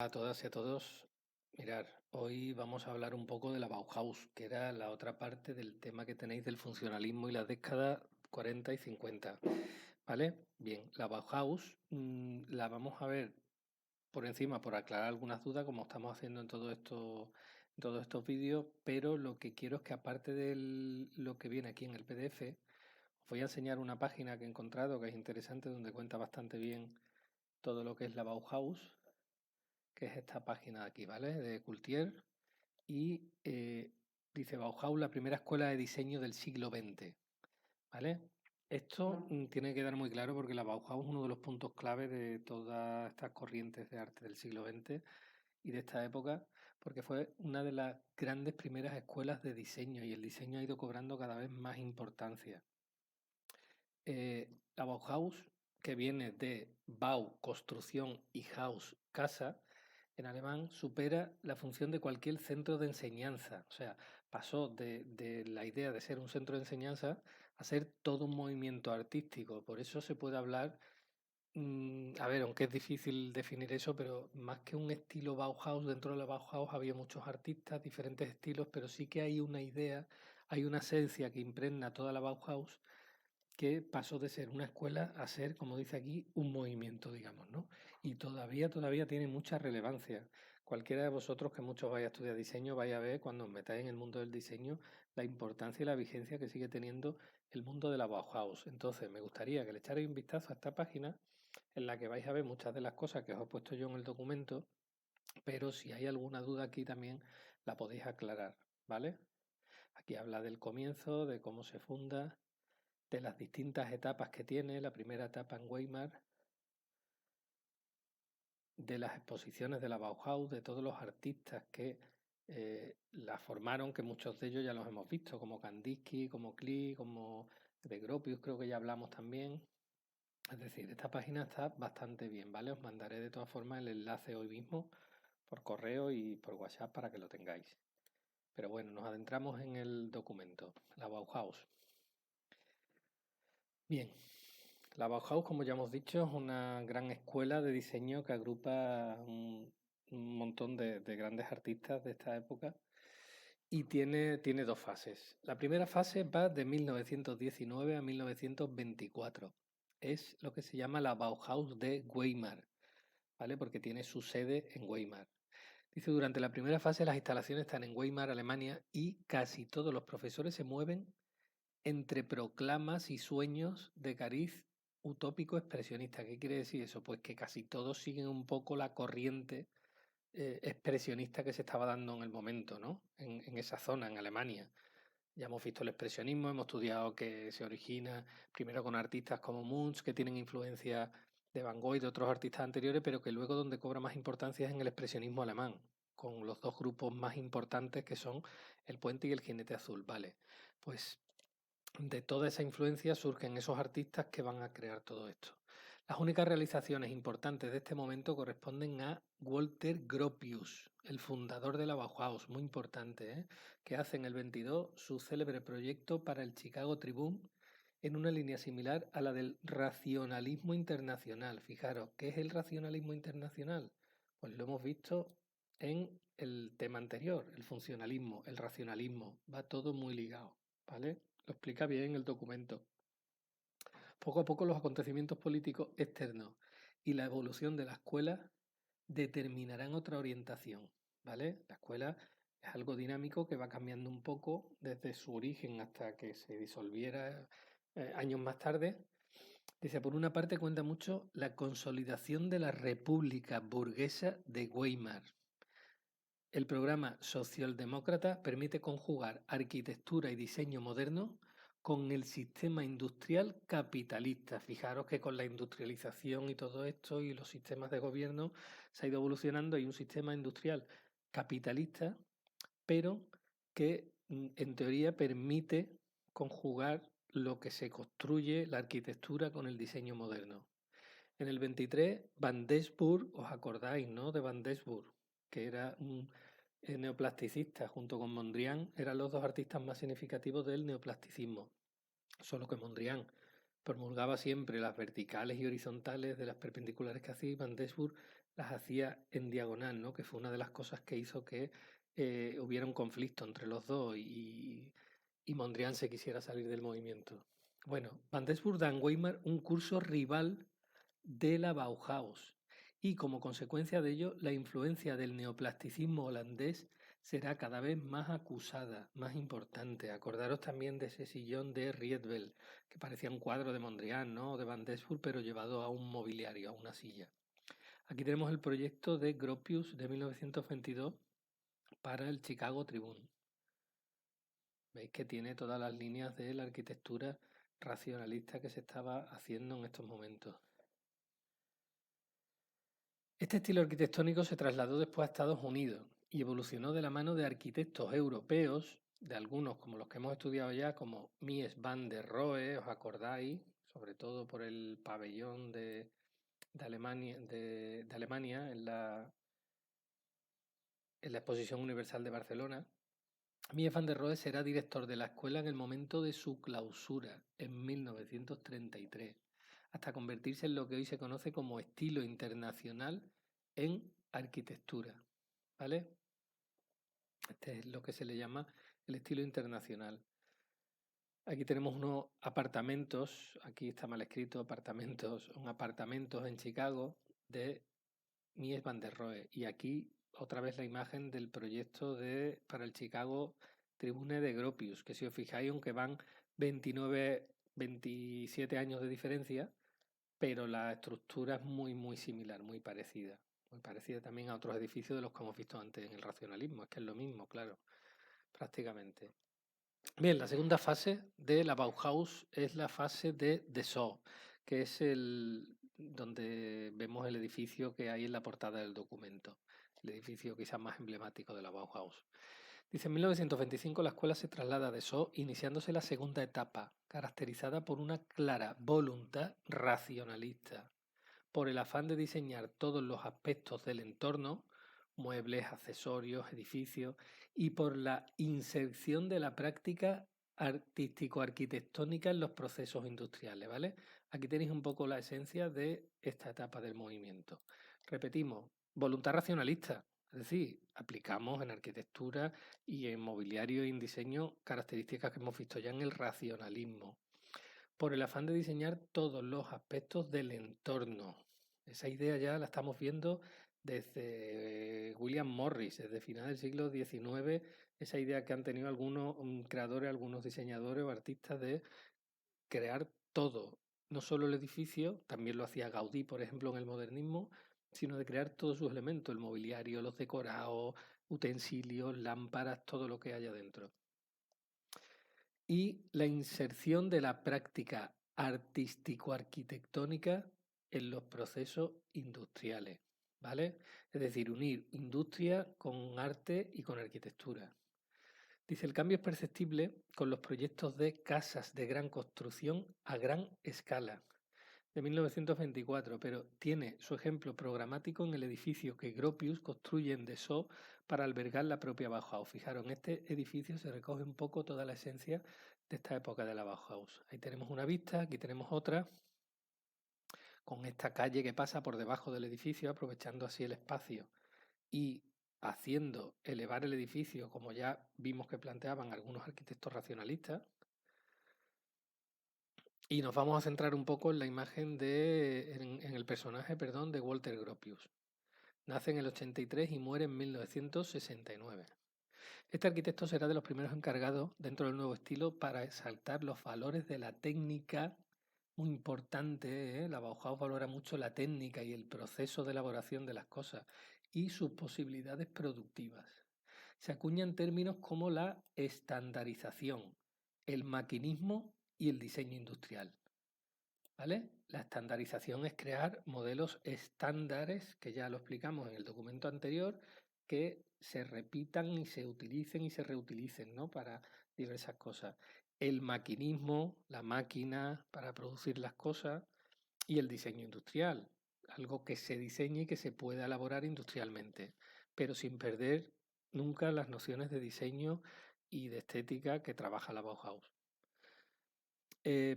A todas y a todos, mirar, hoy vamos a hablar un poco de la Bauhaus, que era la otra parte del tema que tenéis del funcionalismo y las décadas 40 y 50, ¿vale? Bien, la Bauhaus la vamos a ver por encima, por aclarar algunas dudas, como estamos haciendo en todos estos vídeos, pero lo que quiero es que aparte de lo que viene aquí en el PDF, os voy a enseñar una página que he encontrado que es interesante, donde cuenta bastante bien todo lo que es la Bauhaus, que es esta página de aquí, ¿vale? De Cultier. Y dice Bauhaus, la primera escuela de diseño del siglo XX, ¿vale? Esto tiene que quedar muy claro porque la Bauhaus es uno de los puntos clave de todas estas corrientes de arte del siglo XX y de esta época, porque fue una de las grandes primeras escuelas de diseño y el diseño ha ido cobrando cada vez más importancia. La Bauhaus, que viene de Bau, construcción, y Haus, casa, en alemán supera la función de cualquier centro de enseñanza. O sea, pasó de la idea de ser un centro de enseñanza a ser todo un movimiento artístico. Por eso se puede hablar, a ver, aunque es difícil definir eso, pero más que un estilo Bauhaus, dentro de la Bauhaus había muchos artistas, diferentes estilos, pero sí que hay una idea, hay una esencia que impregna toda la Bauhaus que pasó de ser una escuela a ser, como dice aquí, un movimiento, digamos, ¿no? Y todavía tiene mucha relevancia. Cualquiera de vosotros que muchos vaya a estudiar diseño, vaya a ver cuando os metáis en el mundo del diseño la importancia y la vigencia que sigue teniendo el mundo de la Bauhaus. Entonces, me gustaría que le echarais un vistazo a esta página en la que vais a ver muchas de las cosas que os he puesto yo en el documento, pero si hay alguna duda aquí también la podéis aclarar, ¿vale? Aquí habla del comienzo, de cómo se funda, de las distintas etapas que tiene, la primera etapa en Weimar, de las exposiciones de la Bauhaus, de todos los artistas que la formaron, que muchos de ellos ya los hemos visto, como Kandinsky, como Klee, como de Gropius, creo que ya hablamos también. Es decir, esta página está bastante bien, ¿vale? Os mandaré de todas formas el enlace hoy mismo por correo y por WhatsApp para que lo tengáis. Pero bueno, nos adentramos en el documento, la Bauhaus. Bien, la Bauhaus, como ya hemos dicho, es una gran escuela de diseño que agrupa un montón de grandes artistas de esta época y tiene dos fases. La primera fase va de 1919 a 1924. Es lo que se llama la Bauhaus de Weimar, ¿vale? Porque tiene su sede en Weimar. Dice, durante la primera fase las instalaciones están en Weimar, Alemania, y casi todos los profesores se mueven entre proclamas y sueños de cariz utópico expresionista. ¿Qué quiere decir eso? Pues que casi todos siguen un poco la corriente expresionista que se estaba dando en el momento, ¿no? En esa zona, en Alemania. Ya hemos visto el expresionismo, hemos estudiado que se origina primero con artistas como Munch, que tienen influencia de Van Gogh y de otros artistas anteriores, pero que luego donde cobra más importancia es en el expresionismo alemán, con los dos grupos más importantes que son el Puente y el Jinete Azul. Vale, pues de toda esa influencia surgen esos artistas que van a crear todo esto. Las únicas realizaciones importantes de este momento corresponden a Walter Gropius, el fundador de la Bauhaus, muy importante, que hace en el 22 su célebre proyecto para el Chicago Tribune en una línea similar a la del racionalismo internacional. Fijaros, ¿qué es el racionalismo internacional? Pues lo hemos visto en el tema anterior, el funcionalismo, el racionalismo, va todo muy ligado, ¿vale? Lo explica bien el documento. Poco a poco los acontecimientos políticos externos y la evolución de la escuela determinarán otra orientación, ¿vale? La escuela es algo dinámico que va cambiando un poco desde su origen hasta que se disolviera años más tarde. Dice, por una parte cuenta mucho la consolidación de la República Burguesa de Weimar. El programa socialdemócrata permite conjugar arquitectura y diseño moderno con el sistema industrial capitalista. Fijaros que con la industrialización y todo esto y los sistemas de gobierno se ha ido evolucionando. Hay un sistema industrial capitalista, pero que en teoría permite conjugar lo que se construye, la arquitectura, con el diseño moderno. En el 23, Van Desburg, os acordáis, ¿no? De Van Desburg, que era un neoplasticista junto con Mondrian, eran los dos artistas más significativos del neoplasticismo. Solo que Mondrian promulgaba siempre las verticales y horizontales de las perpendiculares que hacía y Van Desburg las hacía en diagonal, ¿no? Que fue una de las cosas que hizo que hubiera un conflicto entre los dos y Mondrian se quisiera salir del movimiento. Bueno, Van Desburg da en Weimar un curso rival de la Bauhaus y como consecuencia de ello la influencia del neoplasticismo holandés será cada vez más acusada, más importante. Acordaros también de ese sillón de Rietveld, que parecía un cuadro de Mondrian, ¿no? O de Van Desburg, pero llevado a un mobiliario, a una silla. Aquí tenemos el proyecto de Gropius de 1922 para el Chicago Tribune. Veis que tiene todas las líneas de la arquitectura racionalista que se estaba haciendo en estos momentos. Este estilo arquitectónico se trasladó después a Estados Unidos y evolucionó de la mano de arquitectos europeos, de algunos como los que hemos estudiado ya, como Mies van der Rohe, os acordáis, sobre todo por el pabellón de Alemania en la Exposición Universal de Barcelona. Mies van der Rohe será director de la escuela en el momento de su clausura, en 1933, hasta convertirse en lo que hoy se conoce como estilo internacional en arquitectura. ¿Vale? Este es lo que se le llama el estilo internacional. Aquí tenemos unos apartamentos, aquí está mal escrito, apartamentos en Chicago de Mies van der Rohe. Y aquí otra vez la imagen del proyecto para el Chicago Tribune de Gropius, que si os fijáis, aunque van 29, 27 años de diferencia, pero la estructura es muy similar, muy parecida. Muy parecida también a otros edificios de los que hemos visto antes en el racionalismo. Es que es lo mismo, claro, prácticamente. Bien, la segunda fase de la Bauhaus es la fase de Dessau, que es donde vemos el edificio que hay en la portada del documento, el edificio quizás más emblemático de la Bauhaus. Dice, en 1925 la escuela se traslada a Dessau, iniciándose la segunda etapa, caracterizada por una clara voluntad racionalista, por el afán de diseñar todos los aspectos del entorno, muebles, accesorios, edificios, y por la inserción de la práctica artístico-arquitectónica en los procesos industriales, ¿vale? Aquí tenéis un poco la esencia de esta etapa del movimiento. Repetimos, voluntad racionalista, es decir, aplicamos en arquitectura y en mobiliario y en diseño características que hemos visto ya en el racionalismo, por el afán de diseñar todos los aspectos del entorno. Esa idea ya la estamos viendo desde William Morris, desde final del siglo XIX, esa idea que han tenido algunos creadores, algunos diseñadores o artistas de crear todo, no solo el edificio, también lo hacía Gaudí, por ejemplo, en el modernismo, sino de crear todos sus elementos, el mobiliario, los decorados, utensilios, lámparas, todo lo que haya dentro. Y la inserción de la práctica artístico-arquitectónica en los procesos industriales, ¿vale? Es decir, unir industria con arte y con arquitectura. Dice, el cambio es perceptible con los proyectos de casas de gran construcción a gran escala, de 1924, pero tiene su ejemplo programático en el edificio que Gropius construye en Dessau para albergar la propia Bauhaus. Fijaros, en este edificio se recoge un poco toda la esencia de esta época de la Bauhaus. Ahí tenemos una vista, aquí tenemos otra, con esta calle que pasa por debajo del edificio, aprovechando así el espacio y haciendo elevar el edificio, como ya vimos que planteaban algunos arquitectos racionalistas. Y nos vamos a centrar un poco en la imagen en el personaje, perdón, de Walter Gropius. Nace en el 83 y muere en 1969. Este arquitecto será de los primeros encargados dentro del nuevo estilo para exaltar los valores de la técnica, muy importante, ¿eh? La Bauhaus valora mucho la técnica y el proceso de elaboración de las cosas y sus posibilidades productivas. Se acuñan términos como la estandarización, el maquinismo y el diseño industrial. ¿Vale? La estandarización es crear modelos estándares, que ya lo explicamos en el documento anterior, que se repitan y se utilicen y se reutilicen, ¿no? Para diversas cosas. El maquinismo, la máquina para producir las cosas, y el diseño industrial, algo que se diseñe y que se pueda elaborar industrialmente, pero sin perder nunca las nociones de diseño y de estética que trabaja la Bauhaus.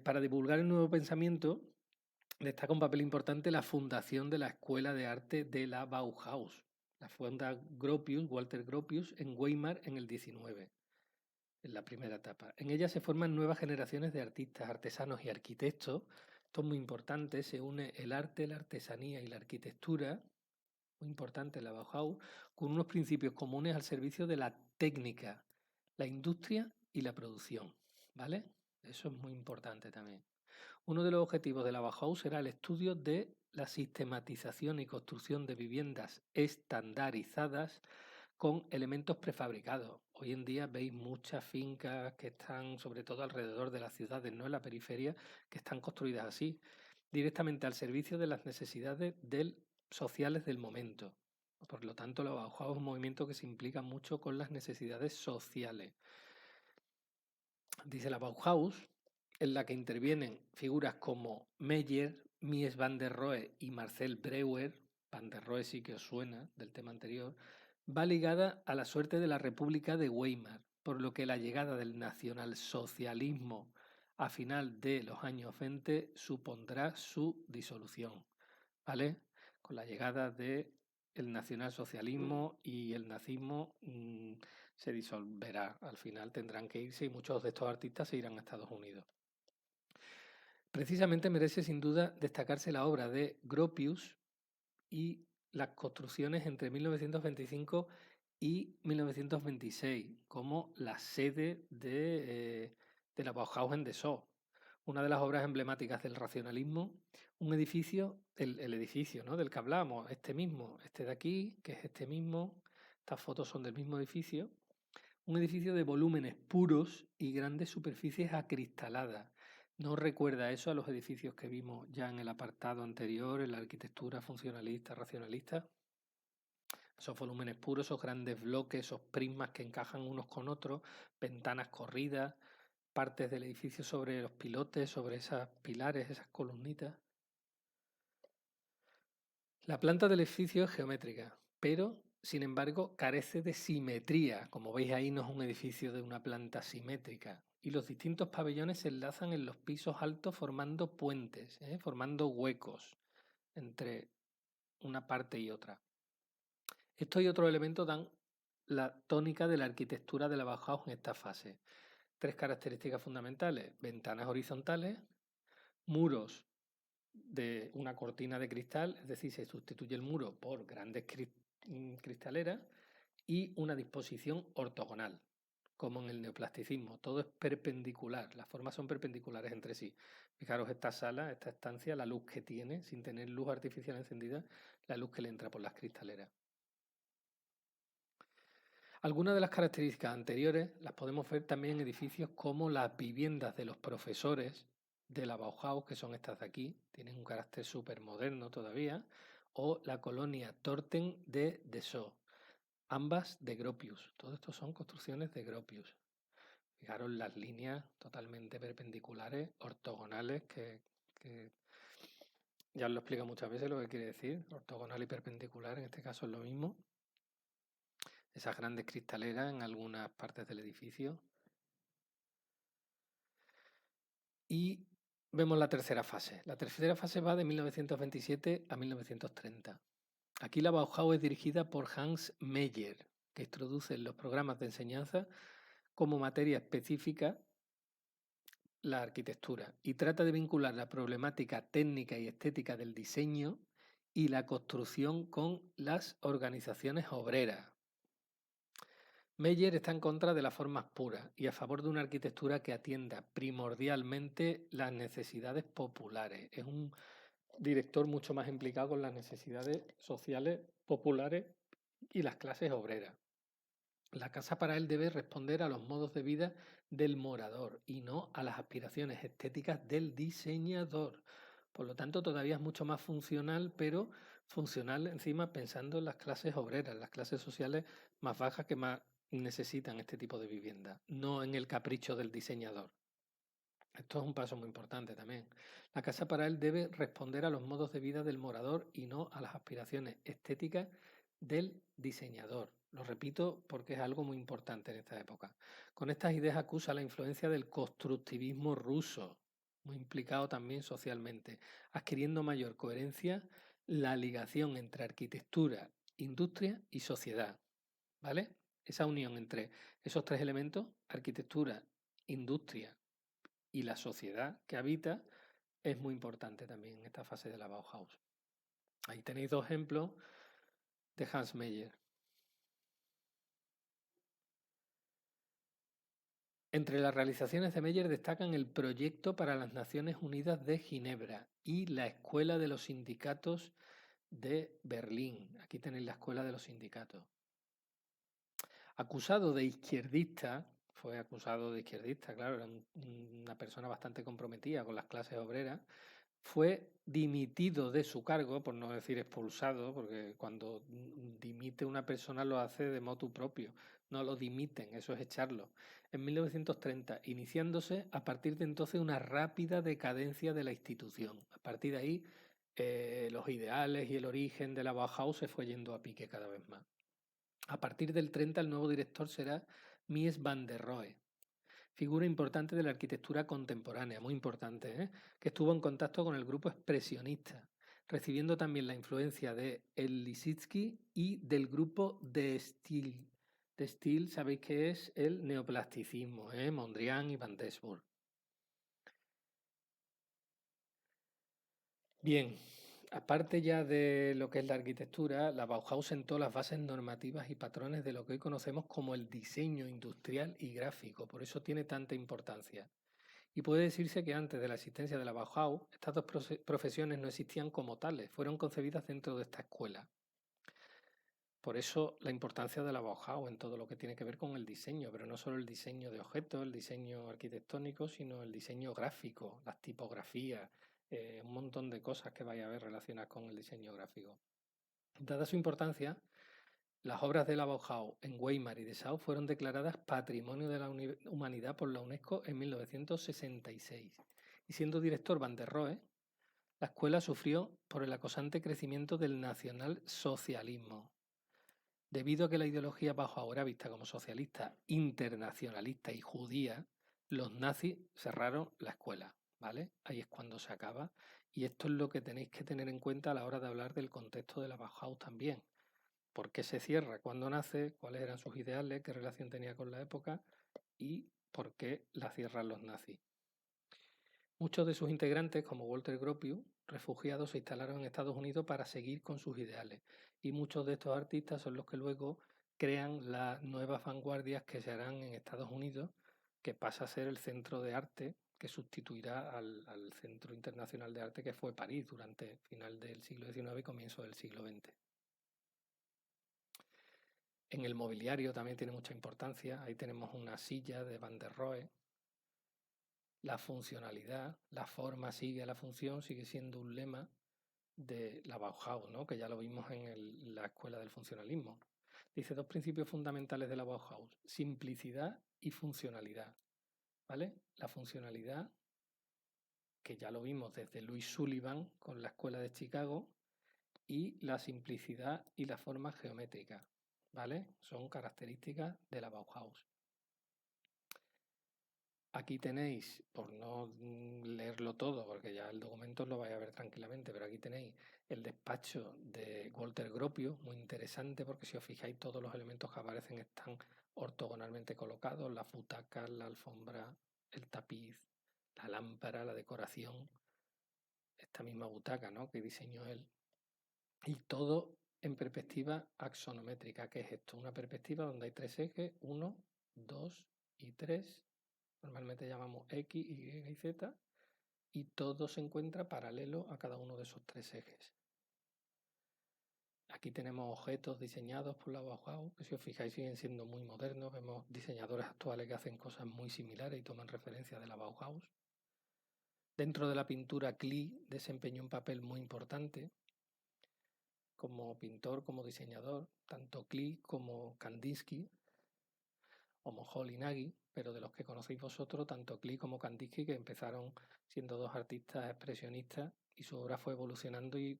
Para divulgar el nuevo pensamiento, destaca un papel importante la fundación de la Escuela de Arte de la Bauhaus. La funda Gropius, Walter Gropius, en Weimar en el 19, en la primera etapa. En ella se forman nuevas generaciones de artistas, artesanos y arquitectos. Esto es muy importante, se une el arte, la artesanía y la arquitectura, muy importante la Bauhaus, con unos principios comunes al servicio de la técnica, la industria y la producción. ¿Vale? Eso es muy importante también. Uno de los objetivos de la Bauhaus era el estudio de la sistematización y construcción de viviendas estandarizadas con elementos prefabricados. Hoy en día veis muchas fincas que están, sobre todo alrededor de las ciudades, no en la periferia, que están construidas así, directamente al servicio de las necesidades sociales del momento. Por lo tanto, la Bauhaus es un movimiento que se implica mucho con las necesidades sociales. Dice la Bauhaus, en la que intervienen figuras como Meyer, Mies van der Rohe y Marcel Breuer, van der Rohe sí que os suena del tema anterior, va ligada a la suerte de la República de Weimar, por lo que la llegada del nacionalsocialismo a final de los años 20 supondrá su disolución, ¿vale? Con la llegada de el nacionalsocialismo y el nazismo se disolverá. Al final tendrán que irse y muchos de estos artistas se irán a Estados Unidos. Precisamente merece sin duda destacarse la obra de Gropius y las construcciones entre 1925 y 1926 como la sede de la Bauhaus en Dessau, una de las obras emblemáticas del racionalismo, un edificio, el edificio, ¿no?, del que hablamos, este mismo, este de aquí, que es este mismo, estas fotos son del mismo edificio, un edificio de volúmenes puros y grandes superficies acristaladas. ¿No recuerda eso a los edificios que vimos ya en el apartado anterior, en la arquitectura funcionalista, racionalista? Esos volúmenes puros, esos grandes bloques, esos prismas que encajan unos con otros, ventanas corridas, partes del edificio sobre los pilotes, sobre esos pilares, esas columnitas. La planta del edificio es geométrica, pero, sin embargo, carece de simetría. Como veis ahí, no es un edificio de una planta simétrica. Y los distintos pabellones se enlazan en los pisos altos formando puentes, formando huecos entre una parte y otra. Estos y otros elementos dan la tónica de la arquitectura de la Bauhaus en esta fase. Tres características fundamentales: ventanas horizontales, muros de una cortina de cristal, es decir, se sustituye el muro por grandes cristaleras, y una disposición ortogonal, como en el neoplasticismo. Todo es perpendicular, las formas son perpendiculares entre sí. Fijaros esta sala, esta estancia, la luz que tiene, sin tener luz artificial encendida, la luz que le entra por las cristaleras. Algunas de las características anteriores las podemos ver también en edificios como las viviendas de los profesores de la Bauhaus, que son estas de aquí, tienen un carácter súper moderno todavía, o la colonia Torten de Dessau, ambas de Gropius. Todo esto son construcciones de Gropius. Fijaros las líneas totalmente perpendiculares, ortogonales, que ya os lo explico muchas veces lo que quiere decir, ortogonal y perpendicular, en este caso es lo mismo. Esas grandes cristaleras en algunas partes del edificio. Y vemos la tercera fase. La tercera fase va de 1927 a 1930. Aquí la Bauhaus es dirigida por Hans Meyer, que introduce en los programas de enseñanza como materia específica la arquitectura y trata de vincular la problemática técnica y estética del diseño y la construcción con las organizaciones obreras. Meyer está en contra de las formas puras y a favor de una arquitectura que atienda primordialmente las necesidades populares. Es un director mucho más implicado con las necesidades sociales populares y las clases obreras. La casa para él debe responder a los modos de vida del morador y no a las aspiraciones estéticas del diseñador. Por lo tanto, todavía es mucho más funcional, pero funcional encima pensando en las clases obreras, las clases sociales más bajas que más necesitan este tipo de vivienda, no en el capricho del diseñador. Esto es un paso muy importante también. La casa para él debe responder a los modos de vida del morador y no a las aspiraciones estéticas del diseñador. Lo repito porque es algo muy importante en esta época. Con estas ideas acusa la influencia del constructivismo ruso. muy implicado también socialmente, adquiriendo mayor coherencia la ligación entre arquitectura, industria y sociedad, ¿vale? Esa unión entre esos tres elementos, arquitectura, industria y la sociedad que habita, es muy importante también en esta fase de la Bauhaus. Ahí tenéis dos ejemplos de Hans Meyer. Entre las realizaciones de Meyer destacan el Proyecto para las Naciones Unidas de Ginebra y la Escuela de los Sindicatos de Berlín. Aquí tenéis la Escuela de los Sindicatos. Acusado de izquierdista, fue acusado de izquierdista, claro, era una persona bastante comprometida con las clases obreras, fue dimitido de su cargo, por no decir expulsado, porque cuando dimite una persona lo hace de motu propio, no lo dimiten, eso es echarlo. En 1930, iniciándose a partir de entonces una rápida decadencia de la institución. A partir de ahí, los ideales y el origen de la Bauhaus se fue yendo a pique cada vez más. A partir del 30, el nuevo director será Mies van der Rohe, figura importante de la arquitectura contemporánea, muy importante, que estuvo en contacto con el grupo expresionista, recibiendo también la influencia de el Lissitzky y del grupo de Stil. De Stil, sabéis que es el neoplasticismo, Mondrian y Van Desburg. Bien, aparte ya de lo que es la arquitectura, la Bauhaus sentó las bases normativas y patrones de lo que hoy conocemos como el diseño industrial y gráfico, por eso tiene tanta importancia. Y puede decirse que antes de la existencia de la Bauhaus, estas dos profesiones no existían como tales, fueron concebidas dentro de esta escuela. Por eso la importancia de la Bauhaus en todo lo que tiene que ver con el diseño, pero no solo el diseño de objetos, el diseño arquitectónico, sino el diseño gráfico, las tipografías, un montón de cosas que vaya a ver relacionadas con el diseño gráfico. Dada su importancia, las obras de la Bauhaus en Weimar y Dessau fueron declaradas Patrimonio de la Humanidad por la UNESCO en 1966. Y siendo director Van der Rohe, la escuela sufrió por el acosante crecimiento del nacionalsocialismo. Debido a que la ideología Bauhaus era vista como socialista, internacionalista y judía, los nazis cerraron la escuela, ¿vale? Ahí es cuando se acaba. Y esto es lo que tenéis que tener en cuenta a la hora de hablar del contexto de la Bauhaus también. ¿Por qué se cierra? ¿Cuándo nace? ¿Cuáles eran sus ideales? ¿Qué relación tenía con la época? ¿Y por qué la cierran los nazis? Muchos de sus integrantes, como Walter Gropius, refugiados, se instalaron en Estados Unidos para seguir con sus ideales. Y muchos de estos artistas son los que luego crean las nuevas vanguardias que se harán en Estados Unidos, que pasa a ser el centro de arte que sustituirá al Centro Internacional de Arte que fue París durante el final del siglo XIX y comienzo del siglo XX. En el mobiliario también tiene mucha importancia. Ahí tenemos una silla de Van der Rohe. La funcionalidad, la forma sigue a la función, sigue siendo un lema de la Bauhaus, ¿no? Que ya lo vimos en la escuela del funcionalismo. Dice dos principios fundamentales de la Bauhaus, simplicidad y funcionalidad. ¿Vale? La funcionalidad, que ya lo vimos desde Louis Sullivan con la escuela de Chicago, y la simplicidad y la forma geométrica. ¿Vale? Son características de la Bauhaus. Aquí tenéis, por no leerlo todo, porque ya el documento lo vais a ver tranquilamente, pero aquí tenéis el despacho de Walter Gropius, muy interesante porque si os fijáis todos los elementos que aparecen están ortogonalmente colocados, las butacas, la alfombra, el tapiz, la lámpara, la decoración, esta misma butaca, ¿no? Que diseñó él. Y todo en perspectiva axonométrica. ¿Qué es esto? Una perspectiva donde hay tres ejes, 1, 2 y 3. Normalmente llamamos X, Y y Z, y todo se encuentra paralelo a cada uno de esos tres ejes. Aquí tenemos objetos diseñados por la Bauhaus, que si os fijáis siguen siendo muy modernos. Vemos diseñadores actuales que hacen cosas muy similares y toman referencia de la Bauhaus. Dentro de la pintura, Klee desempeñó un papel muy importante como pintor, como diseñador, tanto Klee como Kandinsky, o Moholy Nagy, pero de los que conocéis vosotros, tanto Klee como Kandinsky, que empezaron siendo dos artistas expresionistas y su obra fue evolucionando y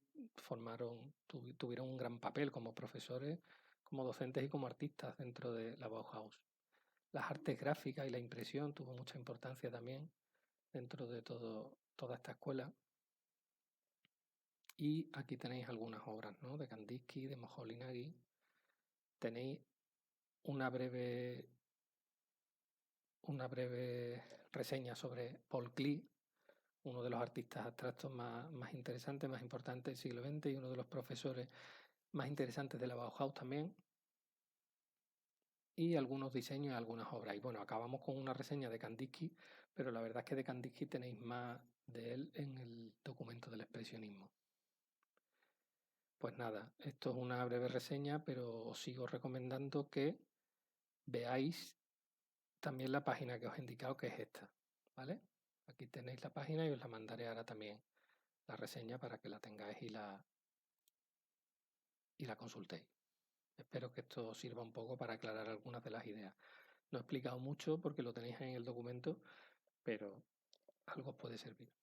tuvieron un gran papel como profesores, como docentes y como artistas dentro de la Bauhaus. Las artes gráficas y la impresión tuvo mucha importancia también. dentro de toda esta escuela. Y aquí tenéis algunas obras, ¿no? De Kandinsky, de Moholy-Nagy. Tenéis una breve reseña sobre Paul Klee, uno de los artistas abstractos más interesantes, más importantes del siglo XX y uno de los profesores más interesantes de la Bauhaus también. Y algunos diseños y algunas obras. Y bueno, acabamos con una reseña de Kandinsky, pero la verdad es que de Kandinsky tenéis más de él en el documento del expresionismo. Pues nada, esto es una breve reseña, pero os sigo recomendando que veáis también la página que os he indicado, que es esta, ¿vale? Aquí tenéis la página y os la mandaré ahora también la reseña para que la tengáis y la consultéis. Espero que esto sirva un poco para aclarar algunas de las ideas. No he explicado mucho porque lo tenéis en el documento, pero algo os puede servir.